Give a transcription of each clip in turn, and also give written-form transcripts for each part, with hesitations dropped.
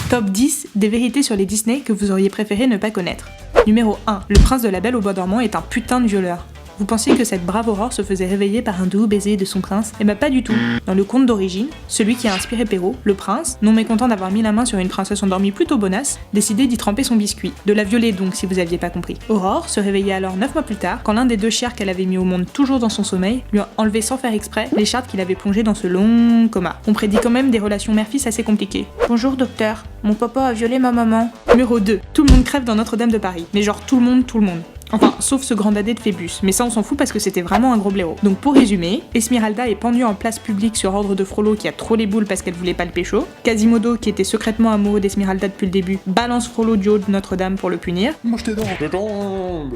Top 10 des vérités sur les Disney que vous auriez préféré ne pas connaître. Numéro 1. Le prince de la Belle au bois dormant est un putain de violeur. Vous pensiez que cette brave Aurore se faisait réveiller par un doux baiser de son prince? Eh ben pas du tout. Dans le conte d'origine, celui qui a inspiré Perrault, le prince, non mécontent d'avoir mis la main sur une princesse endormie plutôt bonasse, décidait d'y tremper son biscuit. De la violer donc, si vous aviez pas compris. Aurore se réveillait alors 9 mois plus tard, quand l'un des deux chiens qu'elle avait mis au monde toujours dans son sommeil, lui a enlevé sans faire exprès l'écharpe qu'il avait plongée dans ce long coma. On prédit quand même des relations mère-fils assez compliquées. Bonjour docteur, mon papa a violé ma maman. Numéro 2. Tout le monde crève dans Notre-Dame de Paris. Mais genre tout le monde. Enfin, sauf ce grand dadé de Phébus, mais ça on s'en fout parce que c'était vraiment un gros blaireau. Donc pour résumer, Esmeralda est pendue en place publique sur ordre de Frollo qui a trop les boules parce qu'elle voulait pas le pécho. Quasimodo, qui était secrètement amoureux d'Esmeralda depuis le début, balance Frollo du haut de Notre-Dame pour le punir. Mange tes dents.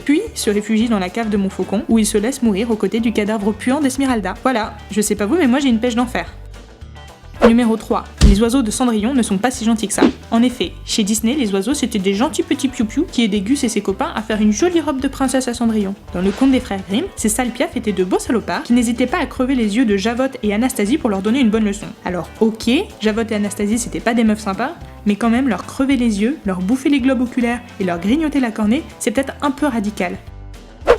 Puis se réfugie dans la cave de Montfaucon, où il se laisse mourir aux côtés du cadavre puant d'Esmeralda. Voilà, je sais pas vous mais moi j'ai une pêche d'enfer. Numéro 3. Les oiseaux de Cendrillon ne sont pas si gentils que ça. En effet, chez Disney, les oiseaux c'était des gentils petits piou-piou qui aidaient Gus et ses copains à faire une jolie robe de princesse à Cendrillon. Dans le conte des frères Grimm, ces sales piafs étaient de beaux salopards qui n'hésitaient pas à crever les yeux de Javotte et Anastasie pour leur donner une bonne leçon. Alors ok, Javotte et Anastasie c'était pas des meufs sympas, mais quand même leur crever les yeux, leur bouffer les globes oculaires et leur grignoter la cornée, c'est peut-être un peu radical.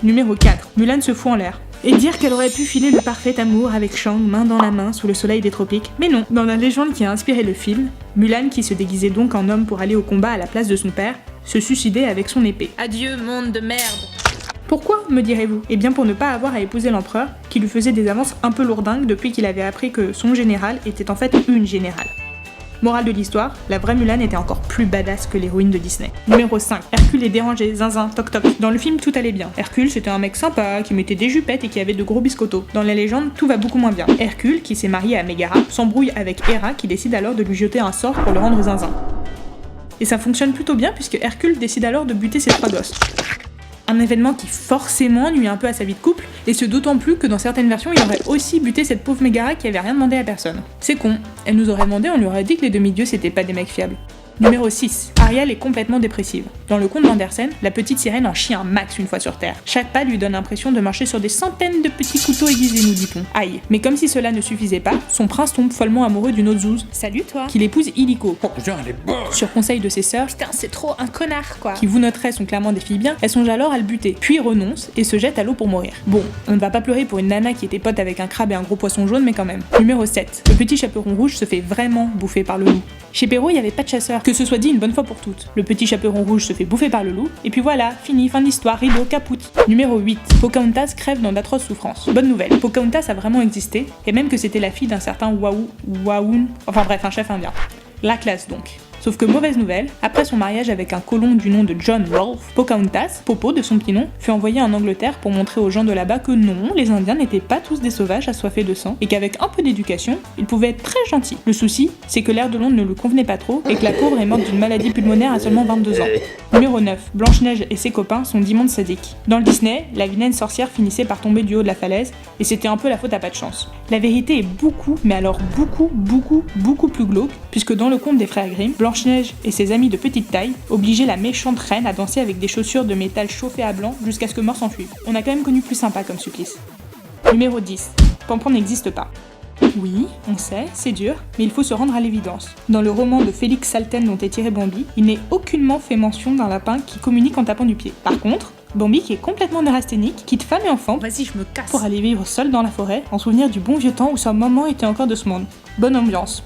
Numéro 4. Mulan se fout en l'air. Et dire qu'elle aurait pu filer le parfait amour avec Shang main dans la main sous le soleil des tropiques. Mais non, dans la légende qui a inspiré le film, Mulan, qui se déguisait donc en homme pour aller au combat à la place de son père, se suicidait avec son épée. Adieu monde de merde. Pourquoi, me direz-vous? Eh bien pour ne pas avoir à épouser l'empereur, qui lui faisait des avances un peu lourdingues depuis qu'il avait appris que son général était en fait une générale. Morale de l'histoire, la vraie Mulan était encore plus badass que l'héroïne de Disney. Numéro 5. Hercule est dérangé, zinzin, toc toc. Dans le film, tout allait bien. Hercule, c'était un mec sympa, qui mettait des jupettes et qui avait de gros biscottos. Dans la légende, tout va beaucoup moins bien. Hercule, qui s'est marié à Mégara, s'embrouille avec Héra, qui décide alors de lui jeter un sort pour le rendre zinzin. Et ça fonctionne plutôt bien puisque Hercule décide alors de buter ses 3 gosses. Un événement qui forcément nuit un peu à sa vie de couple, et ce d'autant plus que dans certaines versions il aurait aussi buté cette pauvre Mégara qui avait rien demandé à personne. C'est con, elle nous aurait demandé, on lui aurait dit que les demi-dieux c'était pas des mecs fiables. Numéro 6. Ariel est complètement dépressive. Dans le conte d'Andersen, la petite sirène en chie un max une fois sur Terre. Chaque pas lui donne l'impression de marcher sur des centaines de petits couteaux aiguisés, nous dit-on. Aïe. Mais comme si cela ne suffisait pas, son prince tombe follement amoureux d'une autre zouze. Salut toi. Qu'il épouse illico. Oh putain, elle est bonne. Sur conseil de ses sœurs, putain c'est trop un connard quoi. Qui vous noterez sont clairement des filles bien, elles songent alors à le buter, puis renoncent et se jettent à l'eau pour mourir. Bon, on ne va pas pleurer pour une nana qui était pote avec un crabe et un gros poisson jaune, mais quand même. Numéro 7. Le petit chaperon rouge se fait vraiment bouffer par le loup. Chez Perrault, il n'y avait pas de chasseur, que ce soit dit une bonne fois pour toutes. Le petit chaperon rouge se fait bouffer par le loup, et puis voilà, fini, fin de l'histoire, rideau, capoute. Numéro 8. Pocahontas crève dans d'atroces souffrances. Bonne nouvelle, Pocahontas a vraiment existé, et même que c'était la fille d'un certain Wahoun, enfin bref, un chef indien. La classe donc. Sauf que mauvaise nouvelle, après son mariage avec un colon du nom de John Rolfe, Pocahontas, Popo de son petit nom, fut envoyé en Angleterre pour montrer aux gens de là-bas que non, les Indiens n'étaient pas tous des sauvages assoiffés de sang, et qu'avec un peu d'éducation, ils pouvaient être très gentils. Le souci, c'est que l'air de Londres ne lui convenait pas trop, et que la pauvre est morte d'une maladie pulmonaire à seulement 22 ans. Numéro 9. Blanche-Neige et ses copains sont d'immondes sadiques. Dans le Disney, la vilaine sorcière finissait par tomber du haut de la falaise, et c'était un peu la faute à pas de chance. La vérité est beaucoup, mais alors beaucoup plus glauque, puisque dans le conte des frères Grimm, Blanche-Neige et ses amis de petite taille obligeaient la méchante reine à danser avec des chaussures de métal chauffées à blanc jusqu'à ce que mort s'en suive. On a quand même connu plus sympa comme supplice. Numéro 10. Pampan n'existe pas. Oui, on sait, c'est dur, mais il faut se rendre à l'évidence. Dans le roman de Félix Salten dont est tiré Bambi, il n'est aucunement fait mention d'un lapin qui communique en tapant du pied. Par contre, Bambi, qui est complètement neurasthénique, quitte femme et enfant, Vas-y, je me casse. pour aller vivre seul dans la forêt, en souvenir du bon vieux temps où sa maman était encore de ce monde. Bonne ambiance.